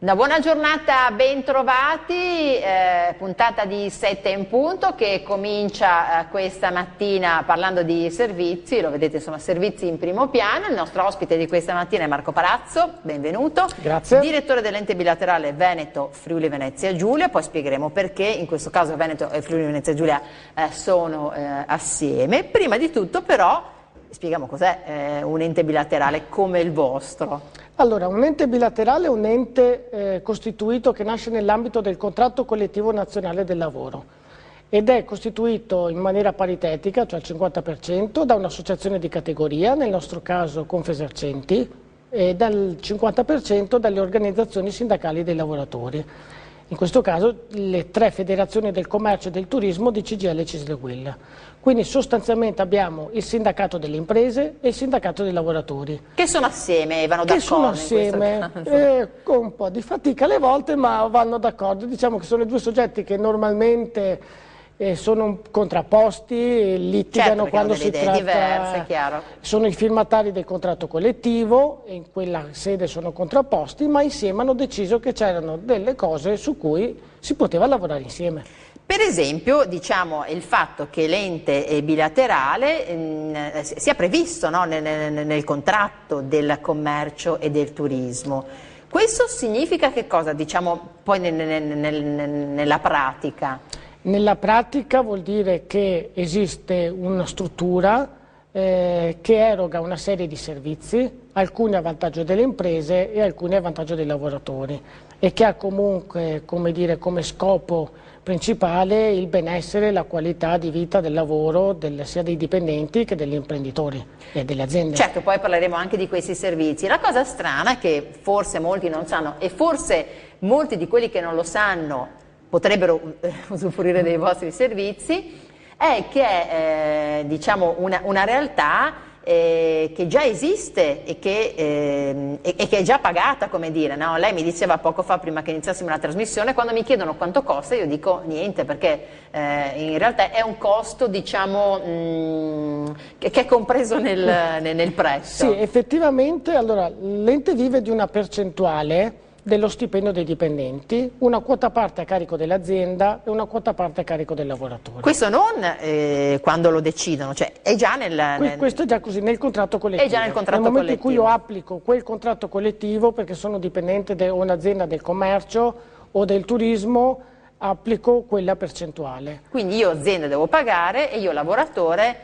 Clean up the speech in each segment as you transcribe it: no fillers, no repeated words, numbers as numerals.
Una buona giornata, ben trovati, puntata di 7 in punto che comincia questa mattina parlando di servizi, lo vedete insomma servizi in primo piano. Il nostro ospite di questa mattina è Marco Palazzo, benvenuto. Grazie. Direttore dell'ente bilaterale Veneto Friuli Venezia Giulia, poi spiegheremo perché in questo caso Veneto e Friuli Venezia Giulia sono assieme. Prima di tutto però spieghiamo cos'è un ente bilaterale come il vostro. Allora, un ente bilaterale è un ente costituito che nasce nell'ambito del contratto collettivo nazionale del lavoro ed è costituito in maniera paritetica, cioè al 50%, da un'associazione di categoria, nel nostro caso Confesercenti, e dal 50% dalle organizzazioni sindacali dei lavoratori. In questo caso le 3 federazioni del commercio e del turismo di CGIL e CISL UIL. Quindi sostanzialmente abbiamo il sindacato delle imprese e il sindacato dei lavoratori. Che sono assieme, vanno d'accordo? Che sono assieme, con un po' di fatica alle volte, ma vanno d'accordo. Diciamo che sono i 2 soggetti che normalmente sono contrapposti, litigano, certo, quando si tratta, diverse, chiaro. Sono i firmatari del contratto collettivo e in quella sede sono contrapposti, ma insieme hanno deciso che c'erano delle cose su cui si poteva lavorare insieme. Per esempio, diciamo, il fatto che l'ente bilaterale sia previsto, no, nel contratto del commercio e del turismo. Questo significa che cosa, diciamo, poi nella pratica? Nella pratica vuol dire che esiste una struttura che eroga una serie di servizi, alcuni a vantaggio delle imprese e alcuni a vantaggio dei lavoratori, e che ha comunque, come dire, come scopo principale il benessere e la qualità di vita del lavoro sia dei dipendenti che degli imprenditori e delle aziende. Certo, poi parleremo anche di questi servizi. La cosa strana è che forse molti non sanno, e forse molti di quelli che non lo sanno potrebbero usufruire dei vostri servizi, è che è diciamo una realtà che già esiste e che è già pagata, come dire, no? Lei mi diceva poco fa, prima che iniziassimo la trasmissione, quando mi chiedono quanto costa io dico niente, perché in realtà è un costo, diciamo, che è compreso nel prezzo. Sì, effettivamente, allora, l'ente vive di una percentuale dello stipendio dei dipendenti, una quota parte a carico dell'azienda e una quota parte a carico del lavoratore. Questo non quando lo decidono, cioè è già questo è già così, nel contratto collettivo. È già nel contratto momento collettivo. In cui io applico quel contratto collettivo, perché sono dipendente di un'azienda del commercio o del turismo, applico quella percentuale. Quindi io azienda devo pagare e io lavoratore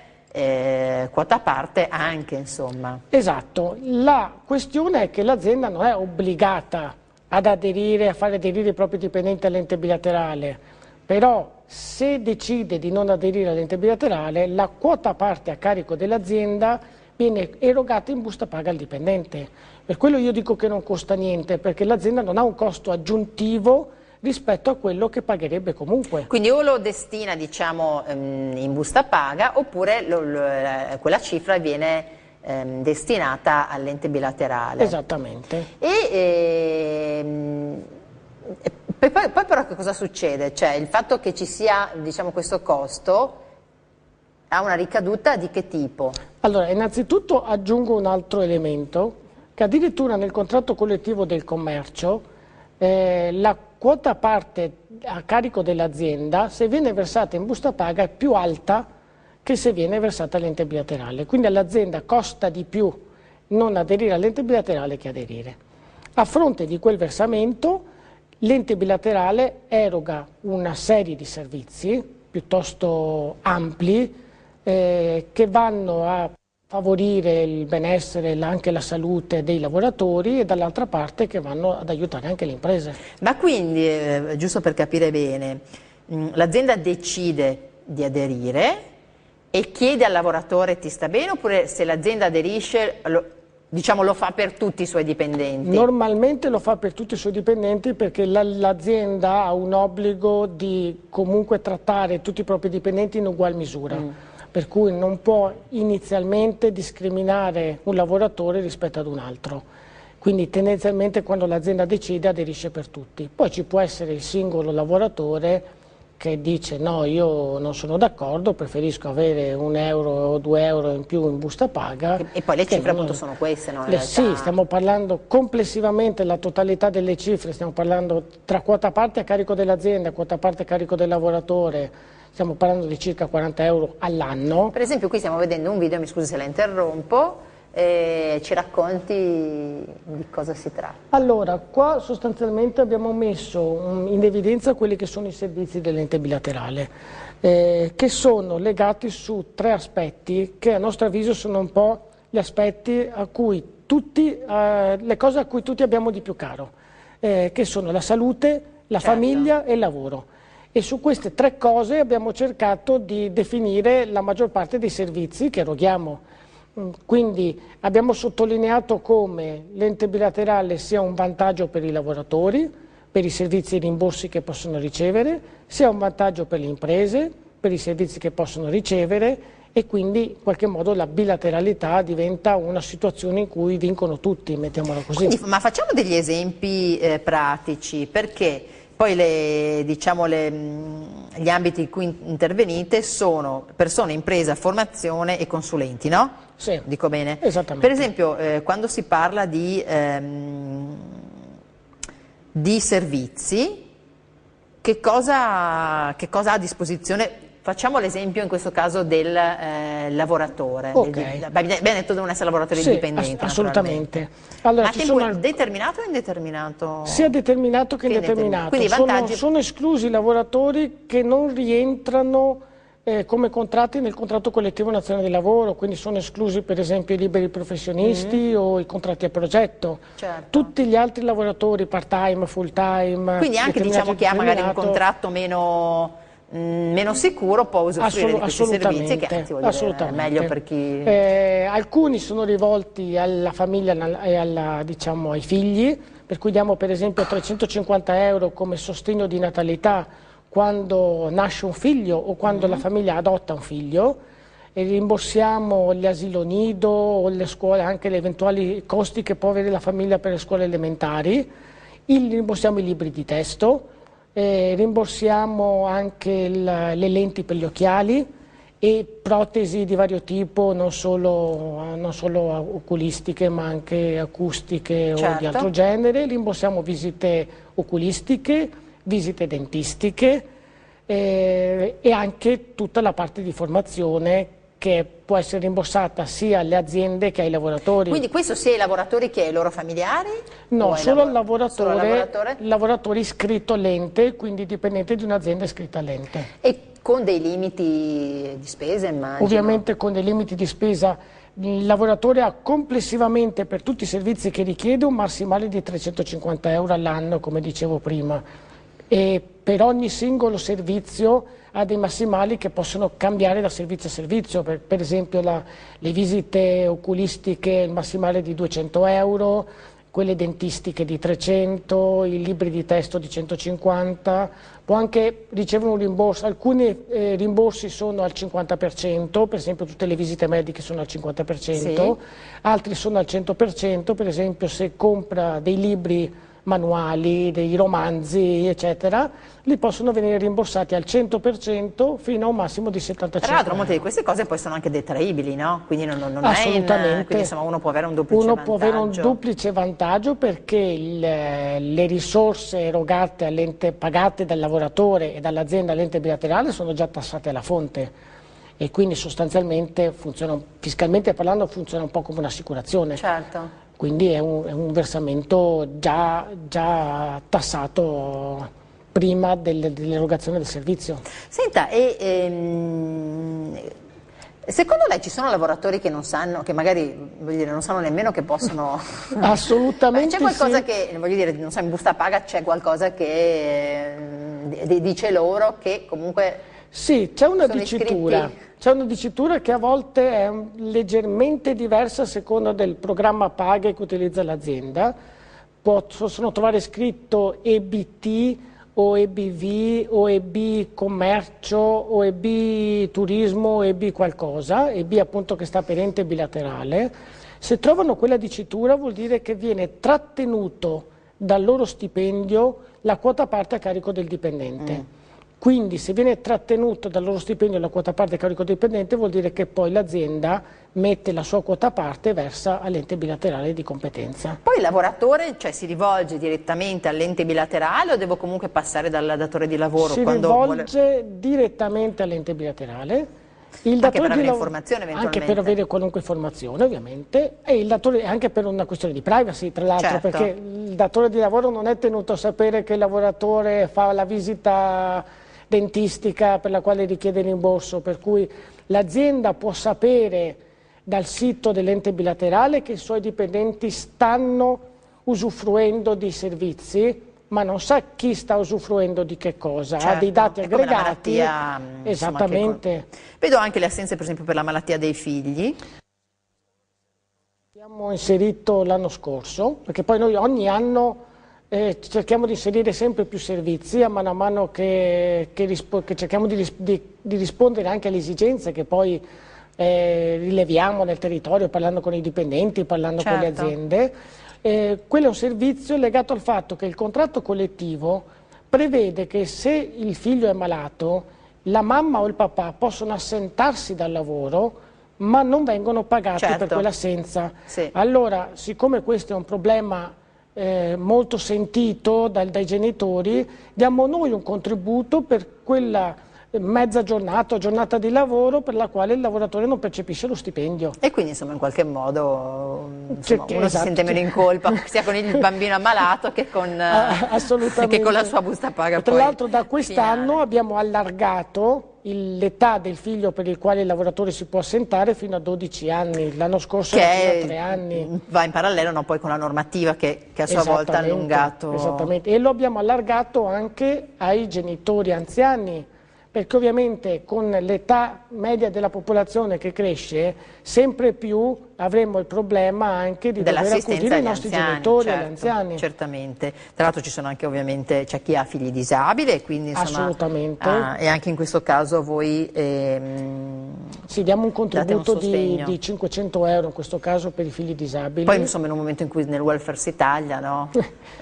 quota parte anche, insomma. Esatto, la questione è che l'azienda non è obbligata ad aderire, a fare aderire i propri dipendenti all'ente bilaterale, però se decide di non aderire all'ente bilaterale, la quota parte a carico dell'azienda viene erogata in busta paga al dipendente. Per quello io dico che non costa niente, perché l'azienda non ha un costo aggiuntivo rispetto a quello che pagherebbe comunque. Quindi o lo destina, diciamo, in busta paga, oppure quella cifra viene destinata all'ente bilaterale. Esattamente. Poi però che cosa succede? Cioè il fatto che ci sia, diciamo, questo costo ha una ricaduta di che tipo? Allora, innanzitutto aggiungo un altro elemento, che addirittura nel contratto collettivo del commercio la quota parte a carico dell'azienda, se viene versata in busta paga, è più alta che se viene versata all'ente bilaterale. Quindi all'azienda costa di più non aderire all'ente bilaterale che aderire. A fronte di quel versamento, l'ente bilaterale eroga una serie di servizi piuttosto ampli che vanno a favorire il benessere e anche la salute dei lavoratori, e dall'altra parte che vanno ad aiutare anche le imprese. Ma quindi, giusto per capire bene, l'azienda decide di aderire e chiede al lavoratore ti sta bene, oppure se l'azienda aderisce diciamo, lo fa per tutti i suoi dipendenti? Normalmente lo fa per tutti i suoi dipendenti, perché l'azienda ha un obbligo di comunque trattare tutti i propri dipendenti in ugual misura. Per cui non può inizialmente discriminare un lavoratore rispetto ad un altro. Quindi tendenzialmente quando l'azienda decide aderisce per tutti. Poi ci può essere il singolo lavoratore che dice no, io non sono d'accordo, preferisco avere 1 euro o 2 euro in più in busta paga. E poi le cifre appunto sono queste, no? Sì, stiamo parlando complessivamente, la totalità delle cifre, stiamo parlando tra quota parte a carico dell'azienda, quota parte a carico del lavoratore, stiamo parlando di circa 40 euro all'anno. Per esempio qui stiamo vedendo un video, mi scusi se la interrompo, ci racconti di cosa si tratta? Allora, qua sostanzialmente abbiamo messo in evidenza quelli che sono i servizi dell'ente bilaterale, che sono legati su 3 aspetti che a nostro avviso sono un po' gli aspetti a cui le cose a cui tutti abbiamo di più caro, che sono la salute, la famiglia e il lavoro. E su queste 3 cose abbiamo cercato di definire la maggior parte dei servizi che eroghiamo. Quindi abbiamo sottolineato come l'ente bilaterale sia un vantaggio per i lavoratori, per i servizi e rimborsi che possono ricevere, sia un vantaggio per le imprese, per i servizi che possono ricevere, e quindi in qualche modo la bilateralità diventa una situazione in cui vincono tutti, mettiamola così. Quindi, ma facciamo degli esempi pratici, perché poi gli ambiti in cui intervenite sono persone, impresa, formazione e consulenti, no? Sì, dico bene? Esattamente. Per esempio, quando si parla di servizi, che cosa ha a disposizione? Facciamo l'esempio in questo caso del lavoratore. Okay. Abbiamo detto devono essere lavoratori indipendenti. Assolutamente. Allora, ma tempo determinato o indeterminato? Sia determinato che indeterminato. Quindi sono esclusi i lavoratori che non rientrano come contratti nel contratto collettivo nazionale di lavoro, quindi sono esclusi per esempio i liberi professionisti o i contratti a progetto. Certo. Tutti gli altri lavoratori part time, full time. Quindi anche diciamo chi ha magari un contratto meno sicuro può usufruire di questi servizi, che anzi vuol dire è meglio per chi... alcuni sono rivolti alla famiglia e diciamo, ai figli, per cui diamo per esempio 350 euro come sostegno di natalità quando nasce un figlio o quando la famiglia adotta un figlio, e rimborsiamo gli asilo nido o le scuole, anche gli eventuali costi che può avere la famiglia per le scuole elementari, rimborsiamo i libri di testo, rimborsiamo anche le lenti per gli occhiali e protesi di vario tipo, non solo oculistiche ma anche acustiche o di altro genere, rimborsiamo visite oculistiche, visite dentistiche e anche tutta la parte di formazione che può essere rimborsata sia alle aziende che ai lavoratori. Quindi questo sia ai lavoratori che ai loro familiari? No, solo al lavoratore iscritto all'ente, quindi dipendente di un'azienda iscritta all'ente. E con dei limiti di spesa, immagino? Ovviamente con dei limiti di spesa. Il lavoratore ha complessivamente per tutti i servizi che richiede un massimale di 350 euro all'anno, come dicevo prima, e per ogni singolo servizio ha dei massimali che possono cambiare da servizio a servizio, per esempio le visite oculistiche il massimale di 200 euro, quelle dentistiche di 300, i libri di testo di 150, può anche ricevere un rimborso, alcuni rimborsi sono al 50%, per esempio tutte le visite mediche sono al 50%, sì. Altri sono al 100%, per esempio se compra dei libri manuali, dei romanzi, eccetera, li possono venire rimborsati al 100% fino a un massimo di 75 Tra l'altro molte di queste cose poi sono anche detraibili, no? Quindi non assolutamente. Quindi insomma uno può avere un duplice vantaggio. Uno può avere un duplice vantaggio perché le risorse erogate pagate dal lavoratore e dall'azienda all'ente bilaterale sono già tassate alla fonte e quindi sostanzialmente fiscalmente parlando funziona un po' come un'assicurazione. Certo. Quindi è un versamento già tassato prima dell'erogazione del servizio. Senta, secondo lei ci sono lavoratori che non sanno, che magari non sanno nemmeno che possono... Assolutamente c'è qualcosa sì. Che, voglio dire, non so, in busta paga c'è qualcosa che dice loro che comunque... Sì, c'è una dicitura. C'è una dicitura che a volte è leggermente diversa a seconda del programma paga che utilizza l'azienda. Possono trovare scritto EBT o EBV o EB commercio o EB turismo o EB qualcosa, EB appunto che sta per ente bilaterale. Se trovano quella dicitura vuol dire che viene trattenuto dal loro stipendio la quota parte a carico del dipendente. Quindi se viene trattenuto dal loro stipendio la quota parte carico dipendente, vuol dire che poi l'azienda mette la sua quota parte e versa all'ente bilaterale di competenza. Poi il lavoratore, cioè, si rivolge direttamente all'ente bilaterale o devo comunque passare dal datore di lavoro? Si rivolge direttamente all'ente bilaterale. Il anche per avere informazione eventualmente. Anche per avere qualunque informazione ovviamente, e il datore anche per una questione di privacy tra l'altro, certo. Perché il datore di lavoro non è tenuto a sapere che il lavoratore fa la visita dentistica per la quale richiede rimborso, per cui l'azienda può sapere dal sito dell'ente bilaterale che i suoi dipendenti stanno usufruendo di servizi, ma non sa chi sta usufruendo di che cosa, certo. Ha dei dati aggregati. Malattia, esattamente. Insomma, vedo anche le assenze per esempio per la malattia dei figli. Abbiamo inserito l'anno scorso, perché poi noi ogni anno cerchiamo di inserire sempre più servizi a mano che cerchiamo di rispondere anche alle esigenze che poi rileviamo nel territorio, parlando con i dipendenti, parlando con le aziende. Quello è un servizio legato al fatto che il contratto collettivo prevede che se il figlio è malato, la mamma o il papà possono assentarsi dal lavoro, ma non vengono pagati per quell'assenza. Sì. Allora, siccome questo è un problema molto sentito dai genitori, diamo noi un contributo per quella mezza giornata o giornata di lavoro per la quale il lavoratore non percepisce lo stipendio. E quindi insomma in qualche modo uno si sente meno in colpa sia con il bambino ammalato che con la sua busta paga. Tra l'altro da quest'anno abbiamo allargato l'età del figlio per il quale il lavoratore si può assentare fino a 12 anni, l'anno scorso era fino a 3 anni. Va in parallelo poi con la normativa che a sua volta ha allungato. Esattamente, e lo abbiamo allargato anche ai genitori anziani, perché ovviamente con l'età media della popolazione che cresce, sempre più avremo il problema anche di dover accudire i nostri genitori e gli anziani. Certamente, tra l'altro ci sono anche ovviamente, c'è chi ha figli disabili e quindi insomma, assolutamente. E anche in questo caso voi sì, diamo un contributo di 500 euro in questo caso per i figli disabili. Poi insomma in un momento in cui nel welfare si taglia, no?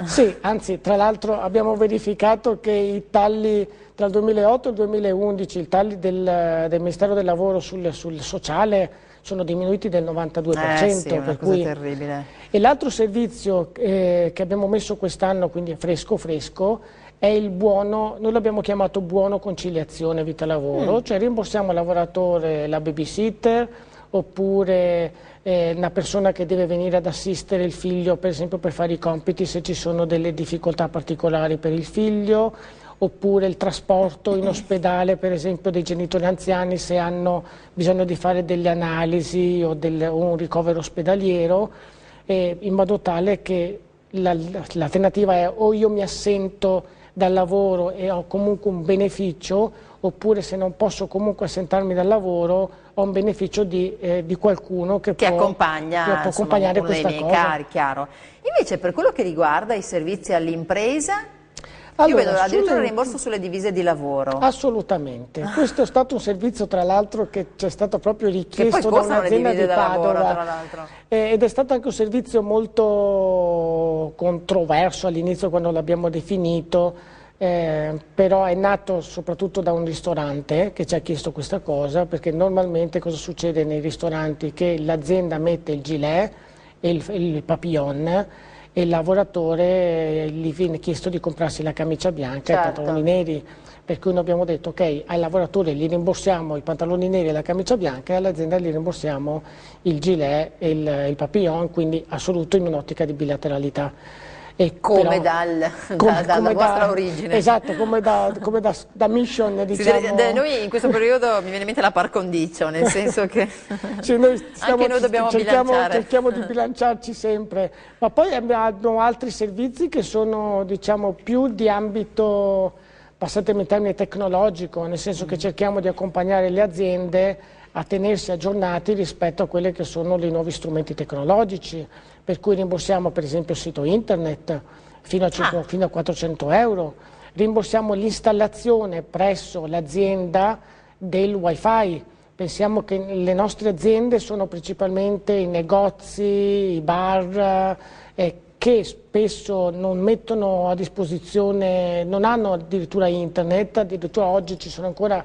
Sì, anzi tra l'altro abbiamo verificato che i tagli tra il 2008 e il 2011, i tagli del Ministero del Lavoro sul sociale sono diminuiti del 92%. Sì, è una cosa terribile. E l'altro servizio che abbiamo messo quest'anno, quindi è fresco, è il buono, noi l'abbiamo chiamato buono conciliazione vita-lavoro, cioè rimborsiamo al lavoratore la babysitter oppure una persona che deve venire ad assistere il figlio, per esempio per fare i compiti se ci sono delle difficoltà particolari per il figlio, oppure il trasporto in ospedale per esempio dei genitori anziani se hanno bisogno di fare delle analisi o un ricovero ospedaliero, in modo tale che l'alternativa è o io mi assento dal lavoro e ho comunque un beneficio, oppure se non posso comunque assentarmi dal lavoro ho un beneficio di qualcuno che può accompagnare questa cosa. Cari, chiaro. Invece per quello che riguarda i servizi all'impresa, allora, io vedo addirittura un rimborso sulle divise di lavoro. Assolutamente, questo è stato un servizio tra l'altro che ci è stato proprio richiesto da un'azienda di Padova ed è stato anche un servizio molto controverso all'inizio quando l'abbiamo definito, però è nato soprattutto da un ristorante che ci ha chiesto questa cosa, perché normalmente cosa succede nei ristoranti? Che l'azienda mette il gilet e il papillon, e il lavoratore gli viene chiesto di comprarsi la camicia bianca e i pantaloni neri, per cui noi abbiamo detto ok, al lavoratore gli rimborsiamo i pantaloni neri e la camicia bianca e all'azienda gli rimborsiamo il gilet e il papillon, quindi assoluto in un'ottica di bilateralità. Come dalla vostra origine. Esatto, come da mission, diciamo. Noi in questo periodo mi viene in mente la par condicio, nel senso che sì, noi anche noi dobbiamo bilanciare. Cerchiamo di bilanciarci sempre, ma poi abbiamo altri servizi che sono diciamo più di ambito, passatemi il termine, tecnologico, nel senso che cerchiamo di accompagnare le aziende a tenersi aggiornati rispetto a quelli che sono i nuovi strumenti tecnologici, per cui rimborsiamo per esempio il sito internet fino a 400 euro, rimborsiamo l'installazione presso l'azienda del wifi. Pensiamo che le nostre aziende sono principalmente i negozi, i bar, che che spesso non mettono a disposizione, non hanno addirittura internet, addirittura oggi ci sono ancora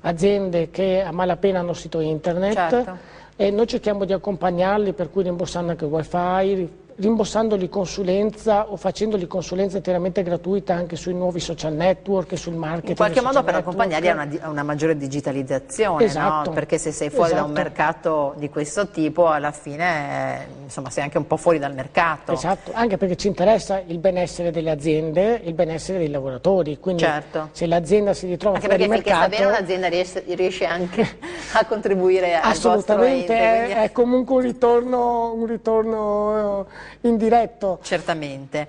aziende che a malapena hanno sito internet. Certo. E noi cerchiamo di accompagnarli, per cui rimborsando anche il wifi, rimborsandoli consulenza o facendoli consulenza interamente gratuita anche sui nuovi social network e sul marketing. In qualche modo per network. accompagnarli a una maggiore digitalizzazione, Esatto. no? Perché se sei fuori da un mercato di questo tipo, alla fine insomma, sei anche un po' fuori dal mercato. Esatto, anche perché ci interessa il benessere delle aziende e il benessere dei lavoratori, quindi certo. se l'azienda si ritrova anche fuori perché mercato... finché sta bene un'azienda riesce anche a contribuire al vostro assolutamente, ente. è comunque un ritorno indiretto. Certamente.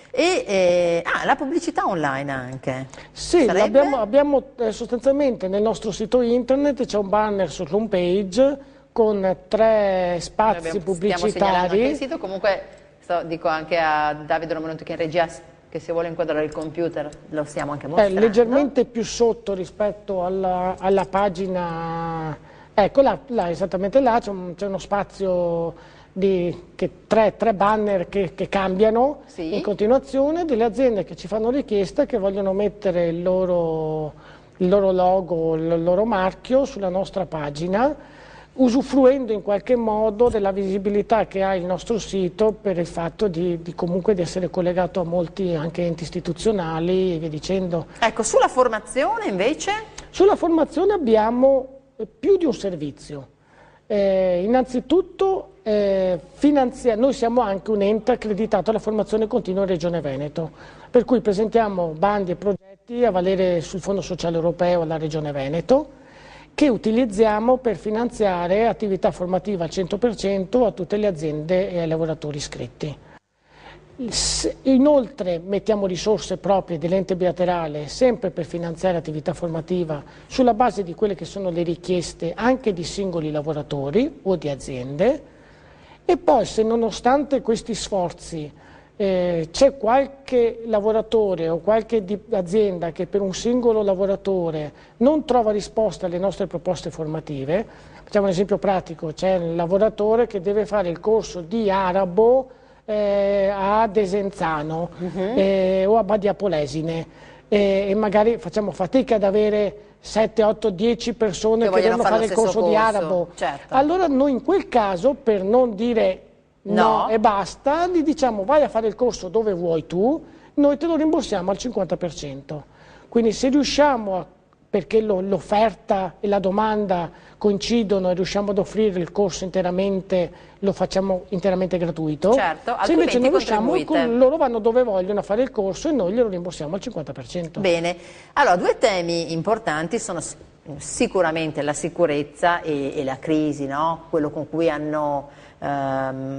E la pubblicità online anche? Sì, Sarebbe? abbiamo sostanzialmente nel nostro sito internet c'è un banner sull'home page con 3 spazi Stiamo segnalando anche il pubblicitari. sito, comunque dico anche a Davide Romanotto che in regia che se vuole inquadrare il computer lo stiamo anche mostrando. È leggermente più sotto rispetto alla pagina, ecco là, esattamente là c'è uno spazio tre banner che cambiano Sì. in continuazione, delle aziende che ci fanno richiesta che vogliono mettere il loro logo, il loro marchio sulla nostra pagina, usufruendo in qualche modo della visibilità che ha il nostro sito per il fatto comunque di essere collegato a molti anche enti istituzionali e via dicendo. Ecco, sulla formazione invece? Sulla formazione abbiamo più di un servizio. Innanzitutto noi siamo anche un ente accreditato alla formazione continua in Regione Veneto, per cui presentiamo bandi e progetti a valere sul Fondo Sociale Europeo alla Regione Veneto, che utilizziamo per finanziare attività formativa al 100% a tutte le aziende e ai lavoratori iscritti. Inoltre mettiamo risorse proprie dell'ente bilaterale sempre per finanziare attività formativa sulla base di quelle che sono le richieste anche di singoli lavoratori o di aziende, e poi se nonostante questi sforzi c'è qualche lavoratore o qualche azienda che per un singolo lavoratore non trova risposta alle nostre proposte formative, facciamo un esempio pratico, c'è un lavoratore che deve fare il corso di arabo a Desenzano o a Badia Polesine e magari facciamo fatica ad avere 7, 8, 10 persone che devono fare il corso di arabo. Certo. Allora noi in quel caso, per non dire no e basta, gli diciamo vai a fare il corso dove vuoi tu, noi te lo rimborsiamo al 50%. Quindi se riusciamo perché l'offerta e la domanda coincidono e riusciamo ad offrire il corso interamente, lo facciamo interamente gratuito. Certo, se invece non riusciamo, loro vanno dove vogliono a fare il corso e noi glielo rimborsiamo al 50%. Bene, allora 2 temi importanti sono sicuramente la sicurezza e la crisi, no? Quello con cui hanno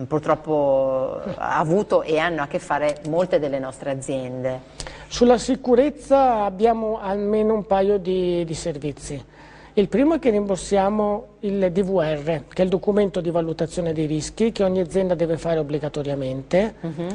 purtroppo avuto e hanno a che fare molte delle nostre aziende. Sulla sicurezza abbiamo almeno un paio di servizi. Il primo è che rimborsiamo il DVR, che è il documento di valutazione dei rischi che ogni azienda deve fare obbligatoriamente.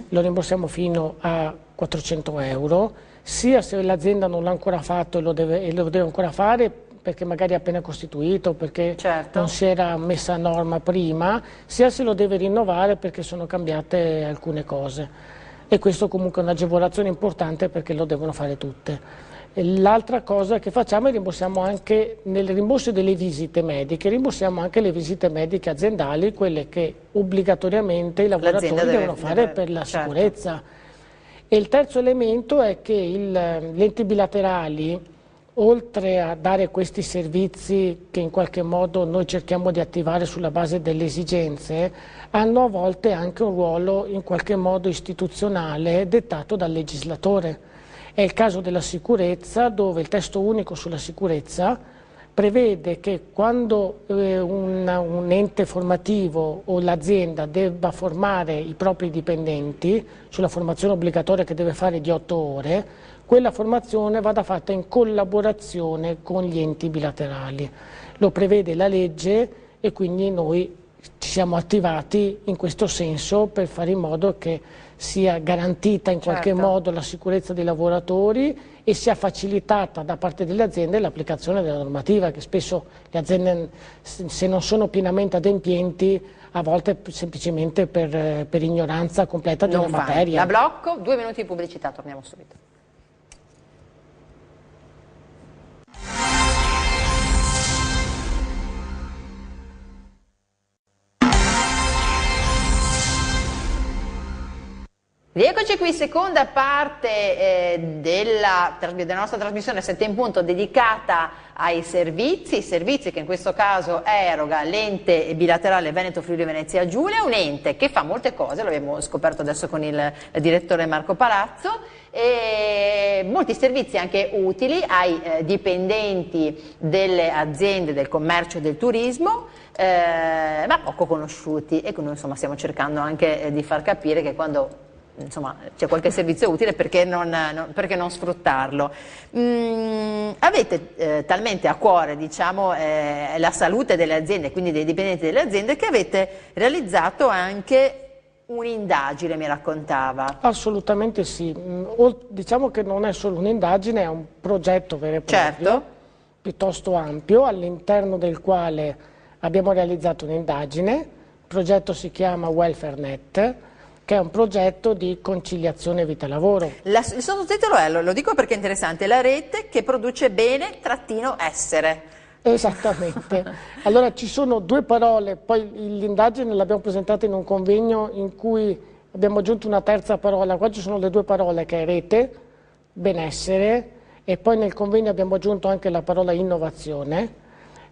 Lo rimborsiamo fino a 400 euro, sia se l'azienda non l'ha ancora fatto e lo deve ancora fare perché magari è appena costituito, perché non si era messa a norma prima, sia se lo deve rinnovare perché sono cambiate alcune cose. E questo comunque è un'agevolazione importante perché lo devono fare tutte. L'altra cosa che facciamo è rimborsiamo anche, nel rimborso delle visite mediche, rimborsiamo anche le visite mediche aziendali, quelle che obbligatoriamente i lavoratori devono fare per la sicurezza. E il terzo elemento è che gli enti bilaterali, oltre a dare questi servizi che in qualche modo noi cerchiamo di attivare sulla base delle esigenze, hanno a volte anche un ruolo in qualche modo istituzionale dettato dal legislatore. È il caso della sicurezza, dove il testo unico sulla sicurezza prevede che quando un ente formativo o l'azienda debba formare i propri dipendenti sulla formazione obbligatoria che deve fare di 8 ore, quella formazione vada fatta in collaborazione con gli enti bilaterali. Lo prevede la legge e quindi noi ci siamo attivati in questo senso per fare in modo che sia garantita in qualche modo la sicurezza dei lavoratori e sia facilitata da parte delle aziende l'applicazione della normativa, che spesso le aziende, se non sono pienamente adempienti, a volte semplicemente per ignoranza completa di una materia. La blocco, 2 minuti di pubblicità, torniamo subito. Rieccoci qui, seconda parte della nostra trasmissione 7 in punto dedicata ai servizi, i servizi che in questo caso eroga l'ente bilaterale Veneto Friuli Venezia Giulia, un ente che fa molte cose, lo abbiamo scoperto adesso con il direttore Marco Palazzo, e molti servizi anche utili ai dipendenti delle aziende del commercio e del turismo, ma poco conosciuti, e noi insomma stiamo cercando anche di far capire che quando c'è qualche servizio utile, perché non sfruttarlo? Avete talmente a cuore, diciamo, la salute delle aziende, quindi dei dipendenti delle aziende, che avete realizzato anche un'indagine, mi raccontava. Assolutamente sì. Diciamo che non è solo un'indagine, è un progetto vero e proprio, certo, piuttosto ampio, all'interno del quale abbiamo realizzato un'indagine. Il progetto si chiama WelfareNet, che è un progetto di conciliazione vita-lavoro. Il sottotitolo è, lo dico perché è interessante, la rete che produce bene-essere. Esattamente. Allora ci sono due parole, poi l'indagine l'abbiamo presentata in un convegno in cui abbiamo aggiunto una terza parola, qua ci sono le due parole che è rete, benessere, e poi nel convegno abbiamo aggiunto anche la parola innovazione,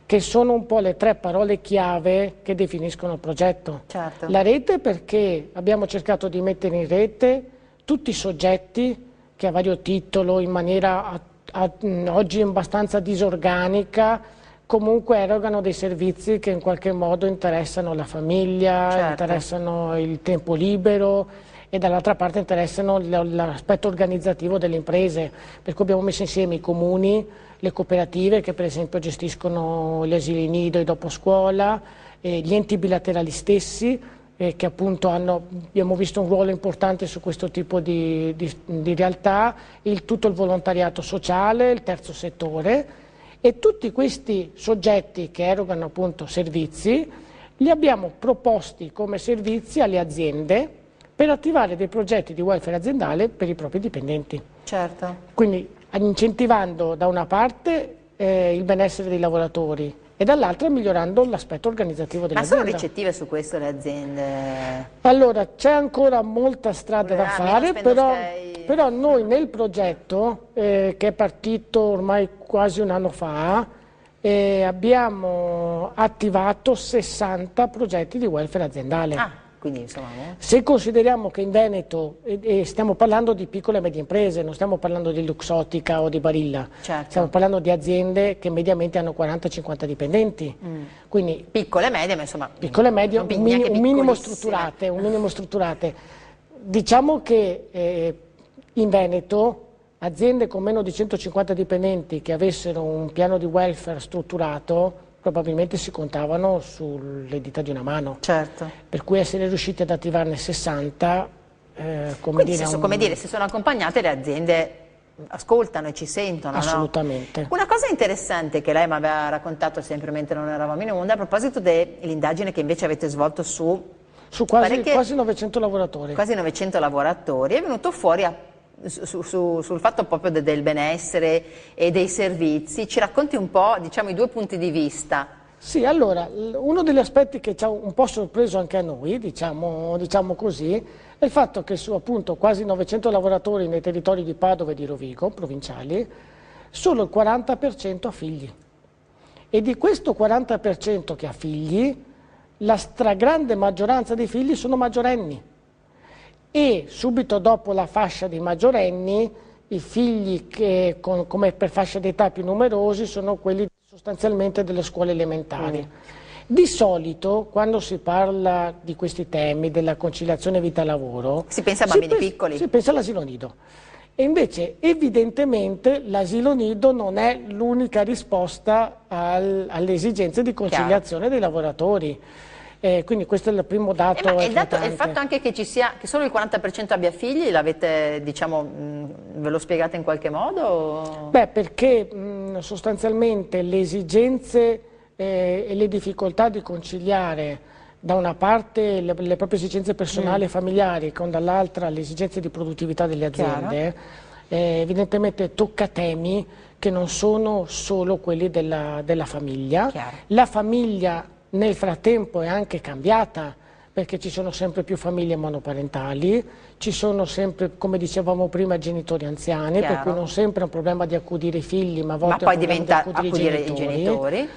che sono un po' le tre parole chiave che definiscono il progetto. Certo. La rete, perché abbiamo cercato di mettere in rete tutti i soggetti che a vario titolo, in maniera oggi abbastanza disorganica, comunque erogano dei servizi che in qualche modo interessano la famiglia, certo, interessano il tempo libero, e dall'altra parte interessano l'aspetto organizzativo delle imprese, per cui abbiamo messo insieme i comuni, le cooperative che per esempio gestiscono gli asili nido e doposcuola, gli enti bilaterali stessi, che appunto abbiamo visto un ruolo importante su questo tipo di realtà, tutto il volontariato sociale, il terzo settore, e tutti questi soggetti che erogano appunto servizi li abbiamo proposti come servizi alle aziende per attivare dei progetti di welfare aziendale per i propri dipendenti. Certo. Quindi incentivando da una parte il benessere dei lavoratori e dall'altra migliorando l'aspetto organizzativo dell'azienda. Ma sono ricettive su questo le aziende? Allora, c'è ancora molta strada da fare, però noi nel progetto, che è partito ormai quasi un anno fa, abbiamo attivato 60 progetti di welfare aziendale. Quindi, insomma, se consideriamo che in Veneto, stiamo parlando di piccole e medie imprese, non stiamo parlando di Luxottica o di Barilla, certo, stiamo parlando di aziende che mediamente hanno 40-50 dipendenti. Quindi, piccole e medie, ma insomma, piccole e medie, un minimo strutturate. Diciamo che in Veneto aziende con meno di 150 dipendenti che avessero un piano di welfare strutturato probabilmente si contavano sulle dita di una mano. Certo. Per cui essere riusciti ad attivarne 60, come dire, se sono accompagnate le aziende ascoltano e ci sentono. Assolutamente. No? Una cosa interessante che lei mi aveva raccontato sempre mentre non eravamo in onda, a proposito dell'indagine che invece avete svolto su quasi 900 lavoratori. Quasi 900 lavoratori, è venuto fuori sul fatto proprio del benessere e dei servizi. Ci racconti un po', diciamo, i due punti di vista? Sì, allora, uno degli aspetti che ci ha un po' sorpreso anche a noi, diciamo così, è il fatto che su appunto quasi 900 lavoratori nei territori di Padova e di Rovigo, provinciali, solo il 40% ha figli. E di questo 40% che ha figli, la stragrande maggioranza dei figli sono maggiorenni. E subito dopo la fascia dei maggiorenni, i figli che come per fascia d'età più numerosi sono quelli sostanzialmente delle scuole elementari. Di solito quando si parla di questi temi, della conciliazione vita-lavoro, si pensa a bambini piccoli. Si pensa all'asilo nido. E invece evidentemente l'asilo nido non è l'unica risposta alle esigenze di conciliazione dei lavoratori. Quindi questo è il primo dato. Il fatto anche che solo il 40% abbia figli, l'avete, diciamo, ve lo spiegate in qualche modo? Beh, perché sostanzialmente le esigenze e le difficoltà di conciliare da una parte le proprie esigenze personali e familiari, con dall'altra le esigenze di produttività delle aziende, evidentemente tocca temi che non sono solo quelli della famiglia. Chiaro. La famiglia nel frattempo è anche cambiata, perché ci sono sempre più famiglie monoparentali, ci sono sempre, come dicevamo prima, genitori anziani, per cui non sempre è un problema di accudire i figli, ma a volte poi è un problema diventa di accudire i genitori.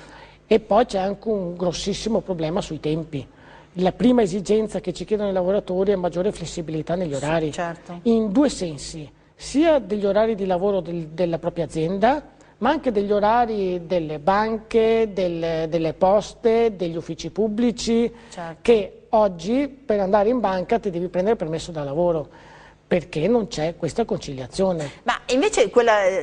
E poi c'è anche un grossissimo problema sui tempi. La prima esigenza che ci chiedono i lavoratori è maggiore flessibilità negli orari, certo. in due sensi, sia degli orari di lavoro della propria azienda, ma anche degli orari delle banche, delle poste, degli uffici pubblici, certo. che oggi per andare in banca ti devi prendere permesso da lavoro, perché non c'è questa conciliazione. Ma invece,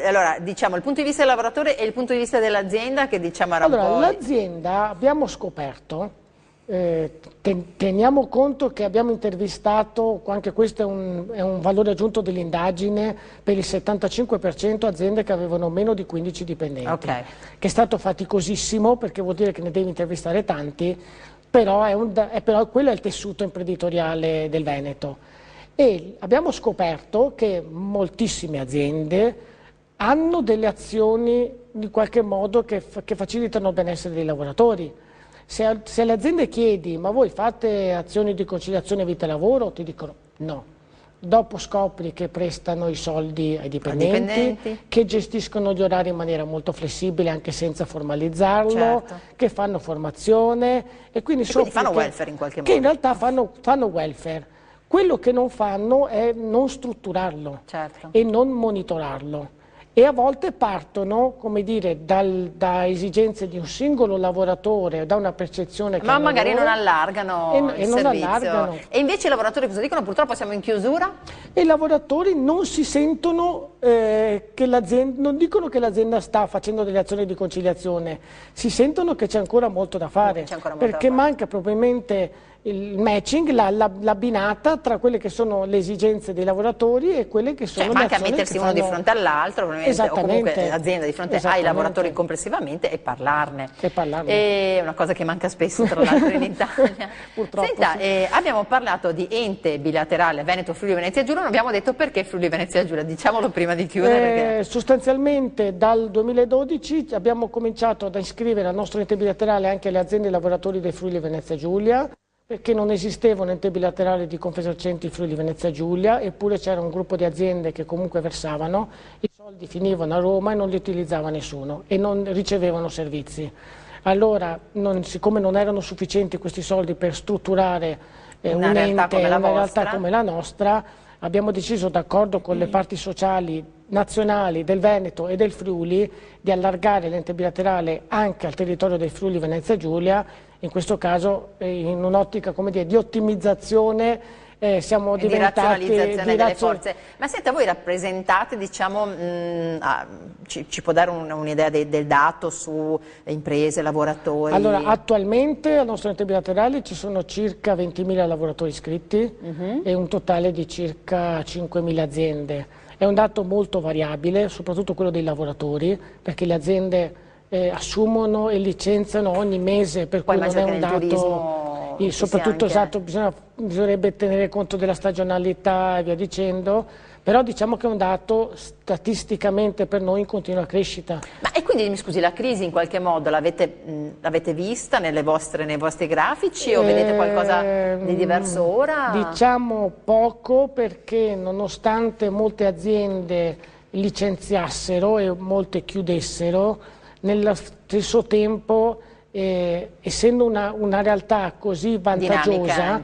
allora, diciamo, il punto di vista del lavoratore e il punto di vista dell'azienda, che diciamo era un po'... L'azienda, abbiamo scoperto, teniamo conto che abbiamo intervistato, anche questo è un valore aggiunto dell'indagine, per il 75% aziende che avevano meno di 15 dipendenti, che è stato faticosissimo, perché vuol dire che ne devi intervistare tanti, però quello è il tessuto imprenditoriale del Veneto. E abbiamo scoperto che moltissime aziende hanno delle azioni in qualche modo che facilitano il benessere dei lavoratori. Se alle aziende chiedi, ma voi fate azioni di conciliazione vita-lavoro, ti dicono no. Dopo scopri che prestano i soldi ai dipendenti, che gestiscono gli orari in maniera molto flessibile anche senza formalizzarlo, certo. Che fanno formazione e quindi fanno welfare in qualche modo. Che in realtà fanno welfare. Quello che non fanno è non strutturarlo, certo. E non monitorarlo. E a volte partono, come dire, da esigenze di un singolo lavoratore, da una percezione che ma magari non allargano il servizio. E invece i lavoratori cosa dicono? Purtroppo siamo in chiusura? E i lavoratori non si sentono che l'azienda, non dicono che l'azienda sta facendo delle azioni di conciliazione, si sentono che c'è ancora molto da fare, perché manca probabilmente il matching, l'abbinata tra quelle che sono le esigenze dei lavoratori e quelle che sono le azioni che fanno. Manca mettersi uno di fronte all'altro, o comunque l'azienda di fronte ai lavoratori complessivamente e parlarne. È una cosa che manca spesso tra l'altro in Italia. Purtroppo. Senta, abbiamo parlato di ente bilaterale Veneto Friuli Venezia Giulia, non abbiamo detto perché Friuli Venezia Giulia, diciamolo prima di chiudere. Sostanzialmente dal 2012 abbiamo cominciato ad iscrivere al nostro ente bilaterale anche le aziende e i lavoratori del Friuli Venezia Giulia, perché non esisteva un ente bilaterale di Confesercenti Friuli Venezia Giulia, eppure c'era un gruppo di aziende che comunque versavano, i soldi finivano a Roma e non li utilizzava nessuno e non ricevevano servizi. Allora, siccome non erano sufficienti questi soldi per strutturare una realtà come la nostra, abbiamo deciso, d'accordo con le parti sociali nazionali del Veneto e del Friuli, di allargare l'ente bilaterale anche al territorio del Friuli Venezia Giulia. In questo caso, in un'ottica, come dire, di ottimizzazione, siamo diventati di razionalizzazione delle forze. Ma senta, voi rappresentate, diciamo, ci può dare un'idea del dato su imprese, lavoratori? Allora, attualmente al nostro ente bilaterale ci sono circa 20.000 lavoratori iscritti e un totale di circa 5.000 aziende. È un dato molto variabile, soprattutto quello dei lavoratori, perché le aziende assumono e licenziano ogni mese, per cui non è un dato, soprattutto esatto, bisognerebbe tenere conto della stagionalità e via dicendo, però diciamo che è un dato statisticamente per noi in continua crescita. Ma e quindi mi scusi, la crisi in qualche modo l'avete vista nei vostri grafici o vedete qualcosa di diverso ora? Diciamo poco, perché nonostante molte aziende licenziassero e molte chiudessero, nello stesso tempo, essendo una realtà così vantaggiosa,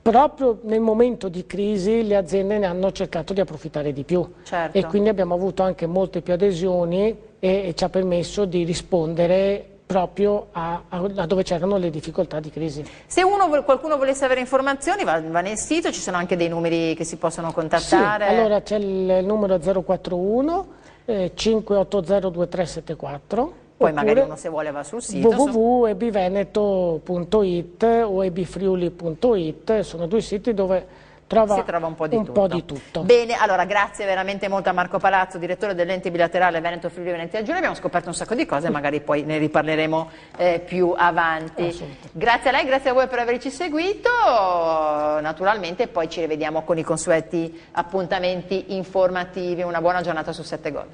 proprio nel momento di crisi le aziende ne hanno cercato di approfittare di più, certo. E quindi abbiamo avuto anche molte più adesioni e ci ha permesso di rispondere proprio a dove c'erano le difficoltà di crisi. Se qualcuno volesse avere informazioni va nel sito, ci sono anche dei numeri che si possono contattare? Sì, allora c'è il numero 041 580 2374. Poi magari uno, se vuole, va sul sito www.ebiveneto.it o ebifriuli.it, sono due siti dove trova un po' di tutto. Bene, allora grazie veramente molto a Marco Palazzo, direttore dell'ente bilaterale Veneto Friuli Venezia Giulia, abbiamo scoperto un sacco di cose, magari poi ne riparleremo più avanti. Grazie a lei, grazie a voi per averci seguito, naturalmente poi ci rivediamo con i consueti appuntamenti informativi, una buona giornata su 7 Gol.